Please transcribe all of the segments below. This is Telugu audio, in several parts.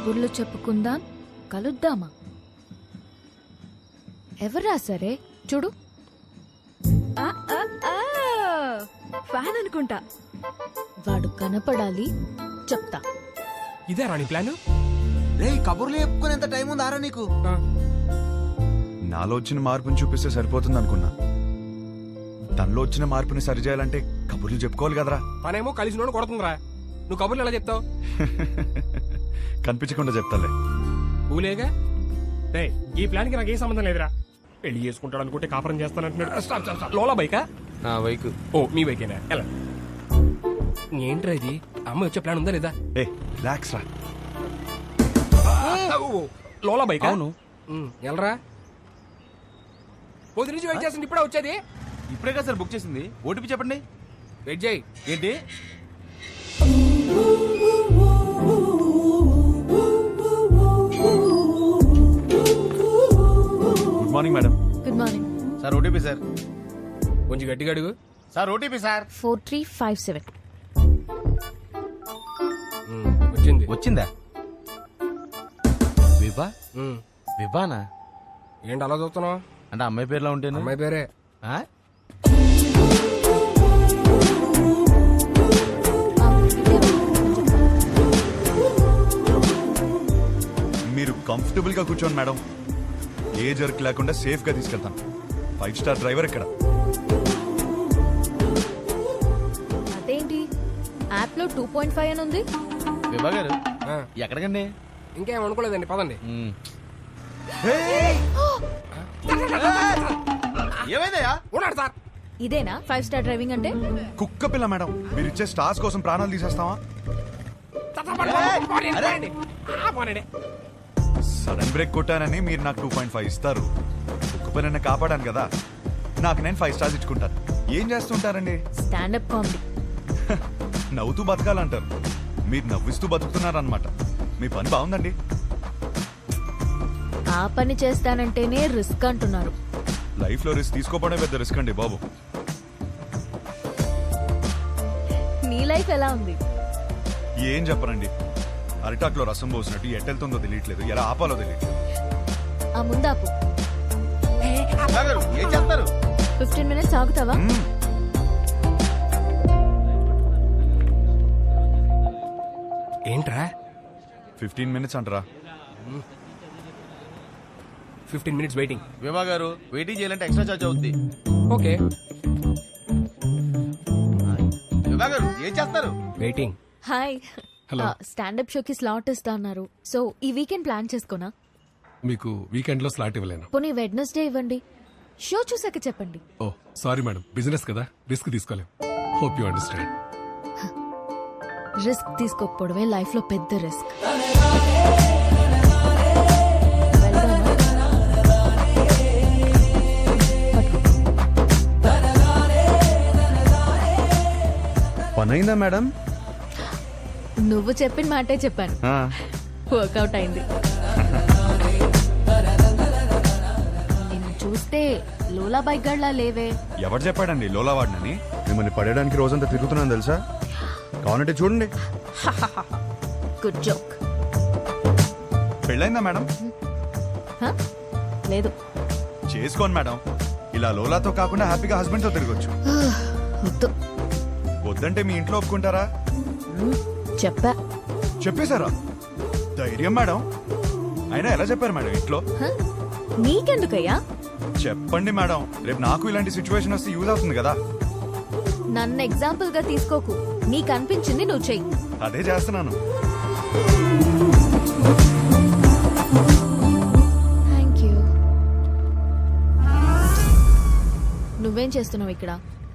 కబుర్లు చెప్పుకుందాం, కలుద్దామా? ఎవరు రాసారే? చూడు. ఫ్యాన్ అనుకుంటా. వాడు కనపడాలి, చెప్తా. ఇదే రాణి ప్లాన్. రే కబుర్లు చెప్పుకునేంత టైం ఉందారా నీకు? నాలో వచ్చిన మార్పుని చూపిస్తే సరిపోతుంది అనుకున్నా. తనలో వచ్చిన మార్పుని సరిచేయాలంటే కబుర్లు చెప్పుకోవాలి కదరా. తనేమో కలిసి నోడు కొడుతుందిరా. నువ్వు కబుర్లు ఎలా చెప్తావు? కనిపించకుండా చెప్తాలే. ఊలేగా రే, ఈ ప్లాన్ కి నాకు ఏ సంబంధం లేదురా. పెళ్లి చేసుకుంటాడు అనుకుంటే కాపురం చేస్తానంటున్నాడు. Stop stop stop. లోలా బైకా? నా బైక్. ఓ మీ బైకేనా? ఎలా ఏంట్రా ఇది? అమ్మ వచ్చే ప్లాన్ ఉందా లేదా? ఏ రిలాక్స్ రా. ఓ, లోలా బైకా? అవును. ఎలరా పొద్దు నుంచి వెయిట్ చేస్తుంది, ఇప్పుడే వచ్చేది. ఇప్పుడే కదా సార్ బుక్ చేసింది. ఓటీపీ చెప్పండి. వెయిట్ చేయి. ఏంటి? Good morning madam. Good morning. Sir OTP sir. కొంచెం గట్టిగా అడుగు. Sir OTP sir. 4357. వచ్చింది. వచ్చిందా? విభా? విభానా? ఏంటి అలా చూస్తున్నావు? అంటే అమ్మాయి పేరులో ఉంటేను. అమ్మాయి పేరే. మీరు కంఫర్టబుల్ గా కూర్చోండి మేడం. ఏ జర్క్ లేకుండా సేఫ్ గా తీసుకెళ్తాను. 5 స్టార్ డ్రైవర్ ఇక్కడ. అదేంటి యాప్ లో 2.5 అని ఉంది? విభా గారు ఆ, ఎక్కడికండి? ఇంకేం అనుకోలేదండి, పదండి. ఏమైందయ్యా? ఉన్నాడు సార్. ఇదేనా 5 స్టార్ డ్రైవింగ్ అంటే? కుక్క పిల్ల మేడం. మీరు ఇచ్చే స్టార్స్ కోసం ప్రాణాలు తీసేస్తావా? సడన్ బ్రేక్ కొట్టానని మీరు నాకు 2.5 ఇస్తారు. కుక్క పిల్లని కాపాడాను కదా, నాకు నేను 5 స్టార్స్ ఇచ్చుకుంటాను. ఏం చేస్తుంటారండి? Stand up comedy. నవ్వుతూ బతకాలంటారు, మీరు నవ్విస్తూ బతుకుతున్నారన్నమాట. మీ పని బాగుందండి. ఆ పని చేస్తానంటేనే రిస్క్ అంటున్నారు. లైఫ్ లో రిస్క్ తీసుకోవడమే పెద్ద రిస్క్ అండి బాబు. నీ లైఫ్ ఎలా ఉంది? ఏం చెప్పరండి, అరిటాక్లో రసం పోసినట్టు ఎట్టెళ్తుందో తెలియట్లేదు, ఎలా ఆపాలో తెలియట్లేదు. ఆ ముందాపు. విభా గారు ఏం చేస్తారు? 15 minutes ఆగుతావా? ఏంట్రా 15 minutes అంటారా? 15 minutes వెయిటింగ్. విభా గారు వెయిటింగ్ చేయాలంటే ఎక్స్ట్రా చార్జ్ అవుద్ది. ఓకే విభా గారు ఏం చేస్తారు? వెయిటింగ్. హాయ్. స్టాండప్ షోకి స్లాట్ ఇస్తా అన్నారు. సో ఈ వీకెండ్ ప్లాన్ చేసుకోనా? మీకు వీకెండ్ లో స్లాట్ ఇవ్వలేను. పోనీ వెడ్నెస్డే ఇవ్వండి. షో చూసాక చెప్పండి. ఓ సారీ మేడం, బిజినెస్ కదా, రిస్క్ తీసుకోలేం. Hope you understand. రిస్క్ తీసుకోకపోవడమే లైఫ్ లో పెద్ద రిస్క్. పనైందా మేడం? నువ్వు చెప్పిన మాటే చెప్పాను. వర్కౌట్ అయింది. నిన్ను చూస్తే లోలా బైక్ గడ్లా లేవే. ఎవరు చెప్పాడండి లోలా వాడినని? మిమ్మల్ని పడేయడానికి రోజంతా తిరుగుతున్నాను తెలుసా. కావాలంటే చూడండి. Good joke. పెళ్ళైందా మేడం? లేదు. చేసుకోండి మేడం. ఇలా లోలాతో కాకుండా హ్యాపీగా హస్బెండ్ తో తిరగొచ్చు. వద్దు. వద్దంటే మీ ఇంట్లో ఒప్పుకుంటారా? చెప్పా. చెప్పేశారా? ధైర్యం మేడం. అయినా ఎలా చెప్పారు మేడం ఇంట్లో? నీకెందుకయ్యా? చెప్పండి మేడం, రేపు నాకు ఇలాంటి సిచ్యువేషన్ వస్తే యూజ్ అవుతుంది కదా. నన్ను ఎగ్జాంపుల్ గా తీసుకోకు. నీకు అనిపించింది నువ్వు చెయ్యి. అదే చేస్తున్నాను. Thank you. నువ్వేం చేస్తున్నావు ఇక్కడ?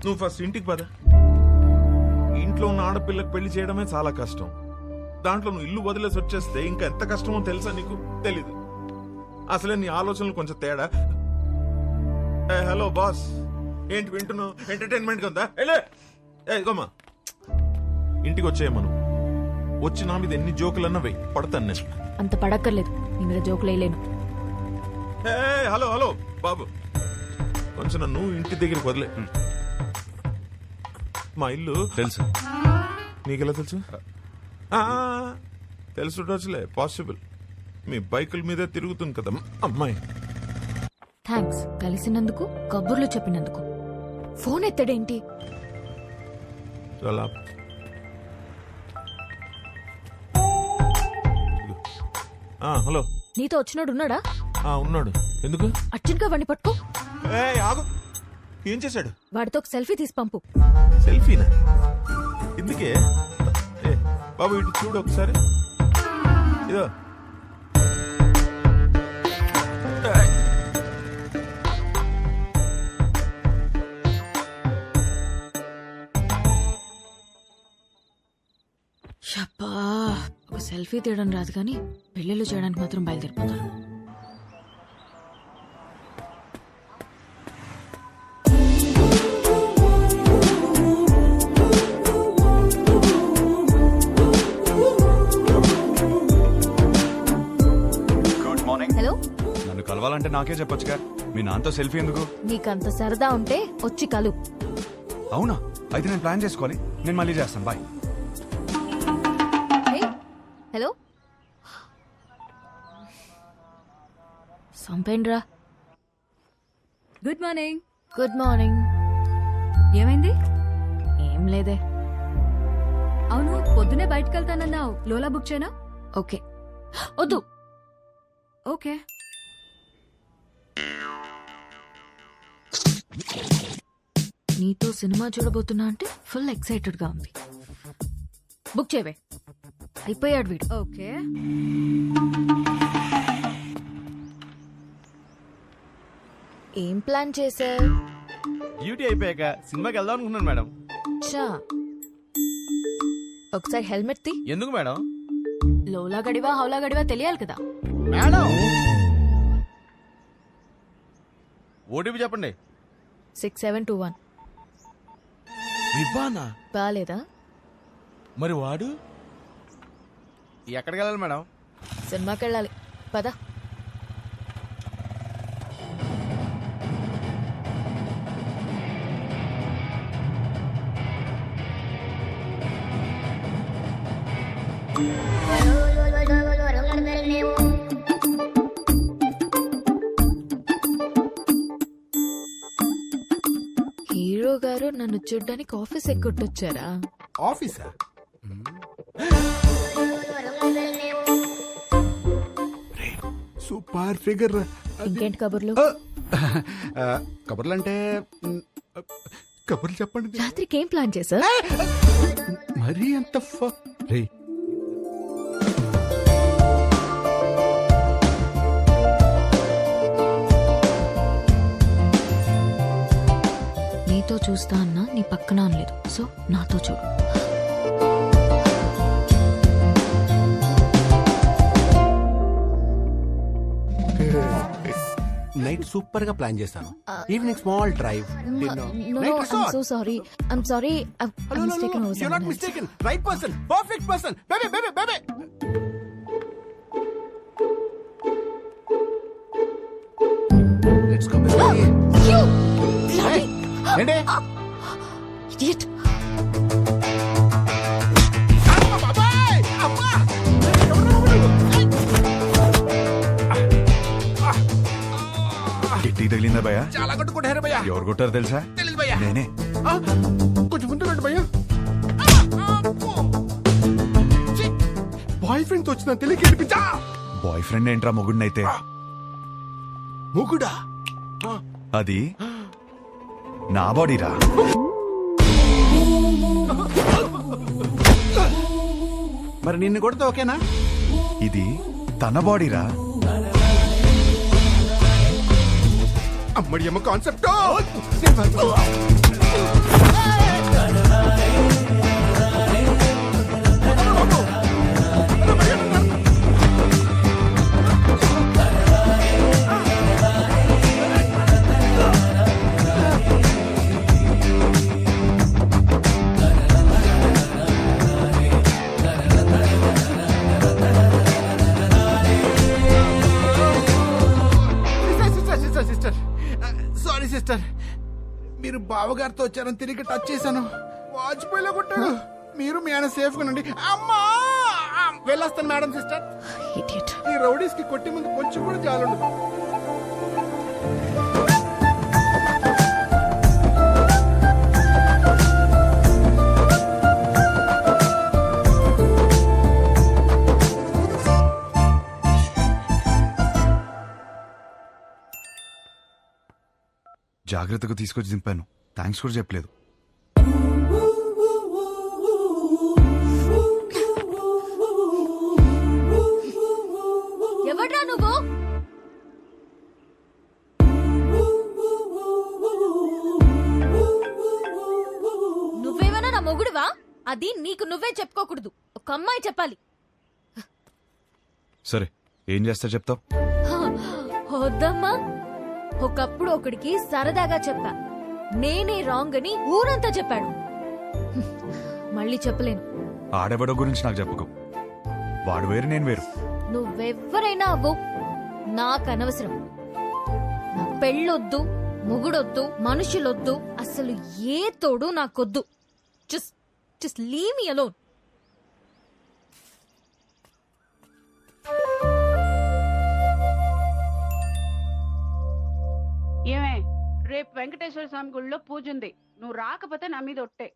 నువ్వు ఫస్ట్ ఇంటికి పద. ఇంట్లో ఉన్న ఆడపిల్లకి పెళ్లి చేయడమే చాలా కష్టం. దాంట్లో నువ్వు ఇల్లు వదిలేసి వచ్చేస్తే ఇంకా ఎంత కష్టమో తెలుసా నీకు? తెలీదు. అసలే నీ ఆలోచనలు కొంచెం తేడా. హలో బాస్, ఏంటి వింటున్నావు? ఎంటర్టైన్మెంట్ గా ఉందా? ఇగోమ్మా, ఇంటికి వచ్చేయమ్మను. వచ్చి నా మీద ఎన్ని జోకులన్నా వెయ్యి, పడతాను నేను. అంత పడక్కర్లేదు, నీ మీద జోకులు వేయలేను. హలో హలో బాబు, కొంచెం నన్ను ఇంటి దగ్గరికి వదిలే. మా ఇల్లు తెలుసు. నీకెలా తెలుసు? తెలుసుండొచ్చులే, పాసిబుల్. మీ బైకుల మీదే తిరుగుతుంది కదా అమ్మాయి. థ్యాంక్స్ కలిసినందుకు, కబుర్లు చెప్పినందుకు. ఫోన్ ఎత్తడేంటి? చాలా హలో. నీతో వచ్చినాడు ఉన్నాడా? ఉన్నాడు. ఎందుకు? అర్జున్ గా వాడిని పట్టుకో. ఆగు. ఏం చేశాడు? వాడితో ఒక సెల్ఫీ తీసి పంపు. సెల్ఫీనా? ఎందుకే? బాబు ఇటు చూడు ఒకసారి. ఇదో షప్పా, ఒక సెల్ఫీ తీయడం రాదు కానీ పెళ్ళిళ్ళు చేయడానికి మాత్రం బయలుదేరిపోతాను. Good morning. హలో, నన్ను కలవాలంటే నాకే చెప్పొచ్చుగా. మీ నాన్నతో సెల్ఫీ ఎందుకు? నీకంత సరదా ఉంటే వచ్చి కలు. అవునా? అయితే నేను ప్లాన్ చేసుకోవాలి. నేను మళ్ళీ చేస్తాను. బాయ్. హలో, సంపేండ్రా. Good morning. Good morning. ఏమైంది? ఏం లేదే. అవును, పొద్దునే బయటకు వెళ్తానన్నావు. లోలా బుక్ చేయనా? ఓకే. వద్దు. ఓకే. నీతో సినిమా చూడబోతున్నా అంటే ఫుల్ ఎక్సైటెడ్ గా ఉంది. బుక్ చేయవే. అయిపోయాడు వీడు. ఓకే. ఏం ప్లాన్ చేసా? డ్యూటీ అయిపోయాక సినిమాకి వెళ్దాం అనుకున్నాను మేడం. చా, ఒకసారి హెల్మెట్ తీ. ఎందుకు మేడం? లోలా గడివా హౌలా గడివా తెలియాలి కదా. మేడం ఓటీపీ చెప్పండి. 6721. విభానా? బాలేదా? మరి వాడు ఎక్కడికి వెళ్ళాలి మేడం? సినిమాకి వెళ్ళాలి. పద. హీరో గారు నన్ను చూడ్డానికి ఆఫీస్ ఎక్కొట్టొచ్చారా? ఆఫీసా? Super figure. ఇంకేంటి కబుర్లు? కబుర్లు అంటే కబుర్లు చెప్పండి. రాత్రికి ఏం ప్లాన్ చేశా? మరీ అంత రే, నీతో చూస్తా అన్నా నీ పక్కన అనలేదు. సో నాతో చూడు. నైట్ సూపర్ గా ప్లాన్ చేస్తాను. Evening small drive. So sorry. I'm sorry. Right person, perfect person. Baby baby baby. Let's go baby. ఏంటి? ఇడియట్. గిట్టి తగిలిందా భయ్యా? చాలా కొట్టుకుంటారు భయ్యా. ఎవరు కొట్టారు తెలుసా? తెలీదు భయ్యా. నేనే. కొంచెం ముందు రండి భయ్యా. బాయ్ ఫ్రెండ్ తో వచ్చిన తెలియక ఏడిపించా. బాయ్ ఫ్రెండ్ ఏంట్రా మొగుడినైతే? మొగుడా? అది నా బాడీరా. మరి నిన్ను కొడితే ఓకేనా? ఇది తన బాడీరా. అమ్మడి అమ్మ కాన్సెప్ట్. సిస్టర్, సారీ సిస్టర్, మీరు బావగారితో వచ్చారని తిరిగి టచ్ చేశాను. వాజ్పేయిలో కొట్టాడు. మీరు మీ ఆయన సేఫ్ గా ఉండండి. అమ్మా! వెళ్ళొస్తాను మేడం సిస్టర్. Idiot. ఈ రౌడీస్ కి కొట్టి ముందు కొంచెం కూడా జాలుండదు. జాగ్రత్తగా తీసుకొచ్చి దింపాను. థ్యాంక్స్ కూడా చెప్పలేదు. ఎవడ్రా నువ్వు? నువ్వేమైనా నా మొగుడువా? అది నీకు నువ్వే చెప్పుకోకూడదు, ఒక అమ్మాయి చెప్పాలి. సరే ఏం చేస్తా చెప్తావు? వద్దమ్మా. ఒకప్పుడు ఒకడికి సరదాగా చెప్పా, నేనే రాంగ్ అని ఊరంతా చెప్పాడు. మళ్ళీ చెప్పలేను. ఆడెవడో గురించి నాకు చెప్పుకో. వాడు వేరు, నేను వేరు. నువ్వెవ్వరైనా అవ్వు, నాకు అనవసరం. నా పెళ్ళొద్దు, మొగుడొద్దు, మనుషులొద్దు, అసలు ఏ తోడు నాకొద్దు. Just leave me alone. ఏమే, రేపు వెంకటేశ్వర స్వామి గుడిలో పూజ ఉంది, నువ్వు రాకపోతే నా మీద ఒట్టే.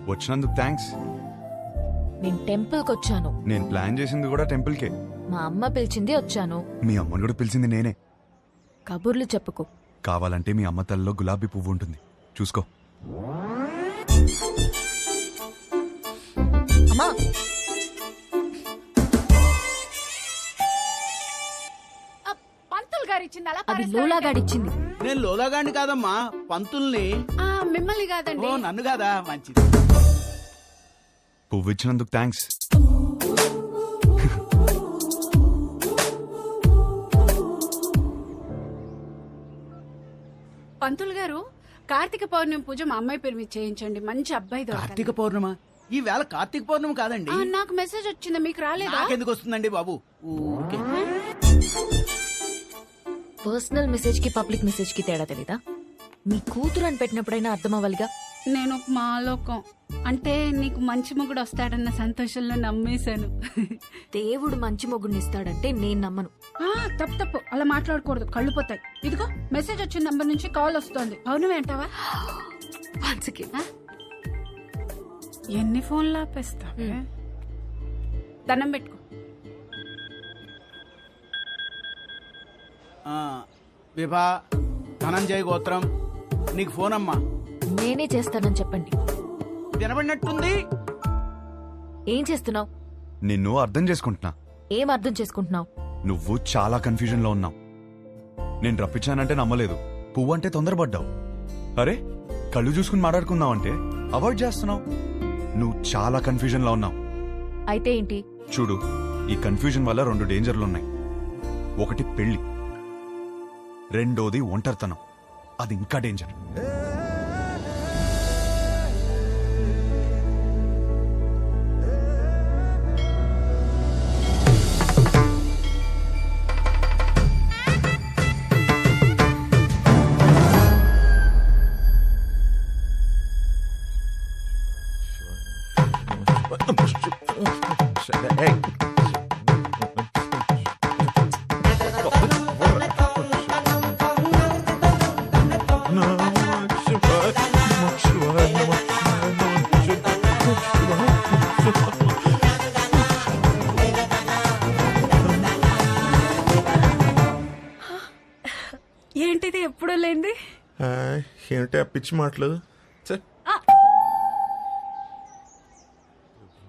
వచ్చినందుకు థ్యాంక్స్. నేను టెంపుల్కి వచ్చాను. నేను ప్లాన్ చేసింది కూడా టెంపుల్కే. మా అమ్మ పిలిచింది వచ్చాను. మీ అమ్మని కూడా పిలిచింది నేనే. కబుర్లు చెప్పుకో. కావాలంటే మీ అమ్మ తల్లిలో గులాబీ పువ్వు ఉంటుంది, చూసుకో. అమ్మా, పంతులు గారు ఇచ్చింది అలా అది లోలాగాడిచ్చింది. నేను లోలాగాండి కాదమ్మా, పంతుల్ని. మిమ్మల్ని కాదండి. ఓ నన్ను కాదా? మంచిది. పువ్వు ఇచ్చినందుకు థ్యాంక్స్. పంతులు గారు, కార్తీక పౌర్ణమి పూజ మా అమ్మాయి పేరు మీద చేయించండి, మంచి అబ్బాయి దొరకాలి. కార్తీక పౌర్ణమ? ఈ వేళ కార్తీక పౌర్ణమి కాదండి. నాకు మెసేజ్ వచ్చింది, మీకు రాలేదా? నాకెందుకు వస్తుందండి బాబు? ఊరికే. పర్సనల్ మెసేజ్ కి పబ్లిక్ మెసేజ్ కి తేడా తెలీదా? మీ కూతురు అని పెట్టినప్పుడైనా అర్థం అవ్వాలిగా. నేను ఒక మాలోకం, అంటే నీకు మంచి మొగుడు వస్తాడన్న సంతోషంలో నమ్మేశాను. దేవుడు మంచి మొగుడిని ఇస్తాడంటే నేను నమ్మను. తప్పు, అలా మాట్లాడకూడదు, కళ్ళు పోతాయి. ఇదిగో మెసేజ్ వచ్చిన నంబర్ నుంచి కాల్ వస్తోంది. అవును అంటావా? Once again. ఎన్ని ఫోన్లు ఆపేస్తావే? దండం పెట్టుకో. విభా ధనంజయ గోత్రం, నీకు ఫోన్ అమ్మా. నేనే చేస్తానని చెప్పండి. వినబడినట్టుంది. ఏం చేస్తున్నావు? నిన్ను అర్థం చేసుకుంటున్నా. ఏం అర్థం చేసుకుంటున్నావు? నువ్వు చాలా కన్ఫ్యూజన్ లో ఉన్నావు. నేను రప్పించానంటే నమ్మలేదు, పువ్వు అంటే తొందరపడ్డావు. అరే కళ్ళు చూసుకుని మాట్లాడుకుందాం అంటే అవాయిడ్ చేస్తున్నావు. నువ్వు చాలా కన్ఫ్యూజన్ లో ఉన్నావు. అయితే ఏంటి? చూడు, ఈ కన్ఫ్యూజన్ వల్ల 2 డేంజర్లున్నాయి. ఒకటి పెళ్లి, రెండోది ఒంటరితనం. అది ఇంకా డేంజర్. ఏంటిది ఎప్పుడూ లేంది? ఏమిటి ఆ పిచ్చి మాటలు?